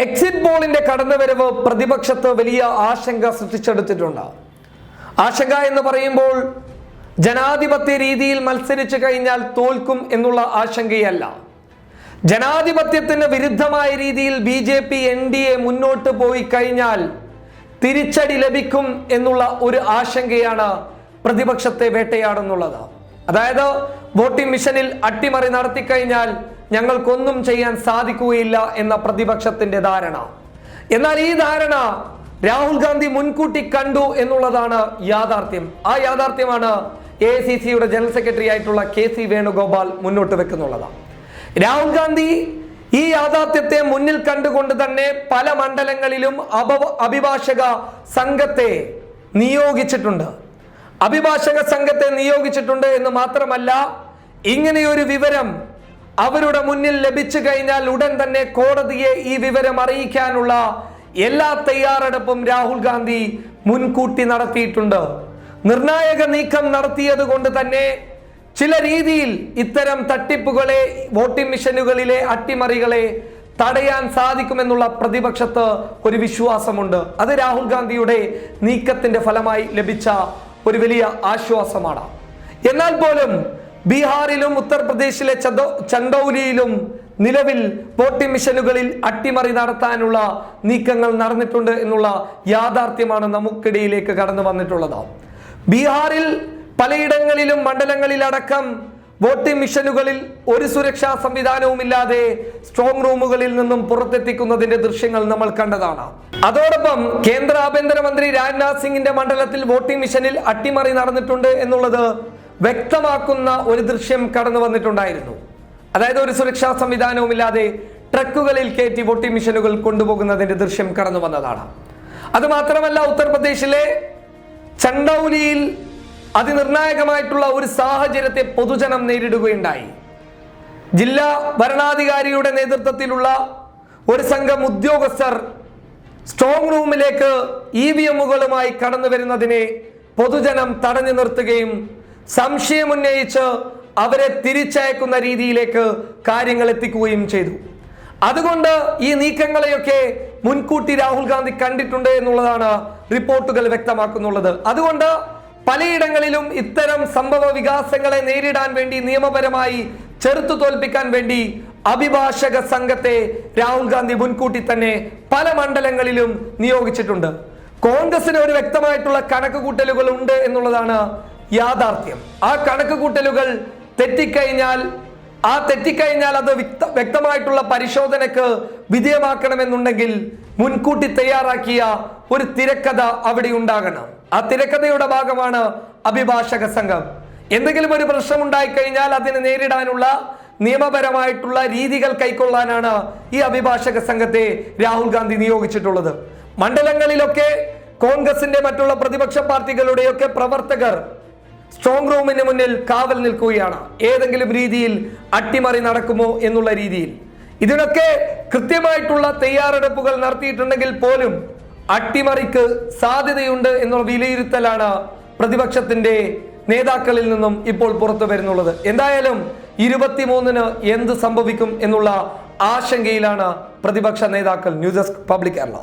Exit പോളിന്റെ കടന്നുവരവ് പ്രതിപക്ഷത്ത് വലിയ ആശങ്ക സൃഷ്ടിച്ചെടുത്തിട്ടുണ്ട്. ആശങ്ക എന്ന് പറയുമ്പോൾ ജനാധിപത്യ രീതിയിൽ മത്സരിച്ചു കഴിഞ്ഞാൽ തോൽക്കും എന്നുള്ള ആശങ്കയല്ല. ജനാധിപത്യത്തിന് വിരുദ്ധമായ രീതിയിൽ BJP NDA മുന്നോട്ട് പോയി കഴിഞ്ഞാൽ തിരിച്ചടി ലഭിക്കും എന്നുള്ള ഒരു ആശങ്കയാണ് പ്രതിപക്ഷത്തെ വേട്ടയാടുന്നുള്ളത്. അതായത് വോട്ടിംഗ് മിഷനിൽ അട്ടിമറി നടത്തിക്കഴിഞ്ഞാൽ ഞങ്ങൾക്കൊന്നും ചെയ്യാൻ സാധിക്കുകയില്ല എന്ന പ്രതിപക്ഷത്തിന്റെ ധാരണ. എന്നാൽ ഈ ധാരണ രാഹുൽ ഗാന്ധി മുൻകൂട്ടി കണ്ടു എന്നുള്ളതാണ് യാഥാർത്ഥ്യം. ആ യാഥാർത്ഥ്യമാണ് AICCയുടെ ജനറൽ സെക്രട്ടറി ആയിട്ടുള്ള KC വേണുഗോപാൽ മുന്നോട്ട് വെക്കുന്നുള്ളത്. രാഹുൽ ഗാന്ധി ഈ യാഥാർത്ഥ്യത്തെ മുന്നിൽ കണ്ടുകൊണ്ട് തന്നെ പല മണ്ഡലങ്ങളിലും അഭിഭാഷക സംഘത്തെ നിയോഗിച്ചിട്ടുണ്ട്. എന്ന് മാത്രമല്ല, ഇങ്ങനെയൊരു വിവരം അവരുടെ മുന്നിൽ ലഭിച്ചു കഴിഞ്ഞാൽ ഉടൻ തന്നെ കോടതിയെ ഈ വിവരം അറിയിക്കാനുള്ള എല്ലാ തയ്യാറെടുപ്പും രാഹുൽ ഗാന്ധി മുൻകൂട്ടി നടത്തിയിട്ടുണ്ട്. നിർണായക നീക്കം നടത്തിയത് കൊണ്ട് തന്നെ ചില രീതിയിൽ ഇത്തരം തട്ടിപ്പുകളെ, വോട്ടിംഗ് മിഷനുകളിലെ അട്ടിമറികളെ തടയാൻ സാധിക്കുമെന്നുള്ള പ്രതിപക്ഷത്ത് ഒരു വിശ്വാസമുണ്ട്. അത് രാഹുൽ ഗാന്ധിയുടെ നീക്കത്തിന്റെ ഫലമായി ലഭിച്ച ഒരു വലിയ ആശ്വാസമാണ്. എന്നാൽ പോലും ബീഹാറിലും ഉത്തർപ്രദേശിലെ ചന്ദൌലിയിലും നിലവിൽ വോട്ടിംഗ് മിഷനുകളിൽ അട്ടിമറി നടത്താനുള്ള നീക്കങ്ങൾ നടന്നിട്ടുണ്ട് എന്നുള്ള യാഥാർത്ഥ്യമാണ് നമുക്കിടയിലേക്ക് കടന്നു വന്നിട്ടുള്ളത്. ബീഹാറിൽ പലയിടങ്ങളിലും മണ്ഡലങ്ങളിലടക്കം വോട്ടിംഗ് മിഷനുകളിൽ ഒരു സുരക്ഷാ സംവിധാനവും ഇല്ലാതെ സ്ട്രോങ് റൂമുകളിൽ നിന്നും പുറത്തെത്തിക്കുന്നതിന്റെ ദൃശ്യങ്ങൾ നമ്മൾ കണ്ടതാണ്. അതോടൊപ്പം കേന്ദ്ര ആഭ്യന്തരമന്ത്രി രാജ്നാഥ് സിംഗിന്റെ മണ്ഡലത്തിൽ വോട്ടിംഗ് മിഷനിൽ അട്ടിമറി നടന്നിട്ടുണ്ട് എന്നുള്ളത് വ്യക്തമാക്കുന്ന ഒരു ദൃശ്യം കടന്നു വന്നിട്ടുണ്ടായിരുന്നു. അതായത് ഒരു സുരക്ഷാ സംവിധാനവും ഇല്ലാതെ ട്രക്കുകളിൽ കയറ്റി വോട്ടിംഗ് മിഷനുകൾ കൊണ്ടുപോകുന്നതിന്റെ ദൃശ്യം കടന്നു വന്നതാണ്. അത് മാത്രമല്ല, ഉത്തർപ്രദേശിലെ ചന്ദൌലിയിൽ അതിനിർണായകമായിട്ടുള്ള ഒരു സാഹചര്യത്തെ പൊതുജനം നേരിടുകയുണ്ടായി. ജില്ലാ ഭരണാധികാരിയുടെ നേതൃത്വത്തിലുള്ള ഒരു സംഘം ഉദ്യോഗസ്ഥർ സ്ട്രോങ് റൂമിലേക്ക് EVMകളുമായി കടന്നു വരുന്നതിനെ പൊതുജനം തടഞ്ഞു നിർത്തുകയും സംശയമുന്നയിച്ച് അവരെ തിരിച്ചയക്കുന്ന രീതിയിലേക്ക് കാര്യങ്ങൾ എത്തിക്കുകയും ചെയ്തു. അതുകൊണ്ട് ഈ നീക്കങ്ങളെയൊക്കെ മുൻകൂട്ടി രാഹുൽ ഗാന്ധി കണ്ടിട്ടുണ്ട് എന്നുള്ളതാണ് റിപ്പോർട്ടുകൾ വ്യക്തമാക്കുന്നുള്ളത്. അതുകൊണ്ട് പലയിടങ്ങളിലും ഇത്തരം സംഭവ വികാസങ്ങളെ നേരിടാൻ വേണ്ടി, നിയമപരമായി ചെറുത്തു തോൽപ്പിക്കാൻ വേണ്ടി അഭിഭാഷക സംഘത്തെ രാഹുൽ ഗാന്ധി മുൻകൂട്ടി തന്നെ പല മണ്ഡലങ്ങളിലും നിയോഗിച്ചിട്ടുണ്ട്. കോൺഗ്രസിന് ഒരു വ്യക്തമായിട്ടുള്ള കണക്കുകൂട്ടലുകൾ ഉണ്ട് എന്നുള്ളതാണ് യാഥാർത്ഥ്യം. ആ കണക്കുകൂട്ടലുകൾ തെറ്റിക്കഴിഞ്ഞാൽ അത് വ്യക്തമായിട്ടുള്ള പരിശോധനയ്ക്ക് വിധേയമാക്കണമെന്നുണ്ടെങ്കിൽ മുൻകൂട്ടി തയ്യാറാക്കിയ ഒരു തിരക്കഥ അവിടെ ഉണ്ടാകണം. ആ തിരക്കഥയുടെ ഭാഗമാണ് അഭിഭാഷക സംഘം. എന്തെങ്കിലും ഒരു പ്രശ്നം ഉണ്ടായിക്കഴിഞ്ഞാൽ അതിനെ നേരിടാനുള്ള നിയമപരമായിട്ടുള്ള രീതികൾ കൈക്കൊള്ളാനാണ് ഈ അഭിഭാഷക സംഘത്തെ രാഹുൽ ഗാന്ധി നിയോഗിച്ചിട്ടുള്ളത്. മണ്ഡലങ്ങളിലൊക്കെ കോൺഗ്രസിന്റെ മറ്റുള്ള പ്രതിപക്ഷ പാർട്ടികളുടെയൊക്കെ പ്രവർത്തകർ സ്ട്രോങ് റൂമിന് മുന്നിൽ കാവൽ നിൽക്കുകയാണ്. ഏതെങ്കിലും രീതിയിൽ അട്ടിമറി നടക്കുമോ എന്നുള്ള രീതിയിൽ. ഇതിനൊക്കെ കൃത്യമായിട്ടുള്ള തയ്യാറെടുപ്പുകൾ നടത്തിയിട്ടുണ്ടെങ്കിൽ പോലും അട്ടിമറിക്ക് സാധ്യതയുണ്ട് എന്നുള്ള വിലയിരുത്തലാണ് പ്രതിപക്ഷത്തിന്റെ നേതാക്കളിൽ നിന്നും ഇപ്പോൾ പുറത്തു വരുന്നുള്ളത്. എന്തായാലും 23-ന് എന്ത് സംഭവിക്കും എന്നുള്ള ആശങ്കയിലാണ് പ്രതിപക്ഷ നേതാക്കൾ. News desk public Kerala.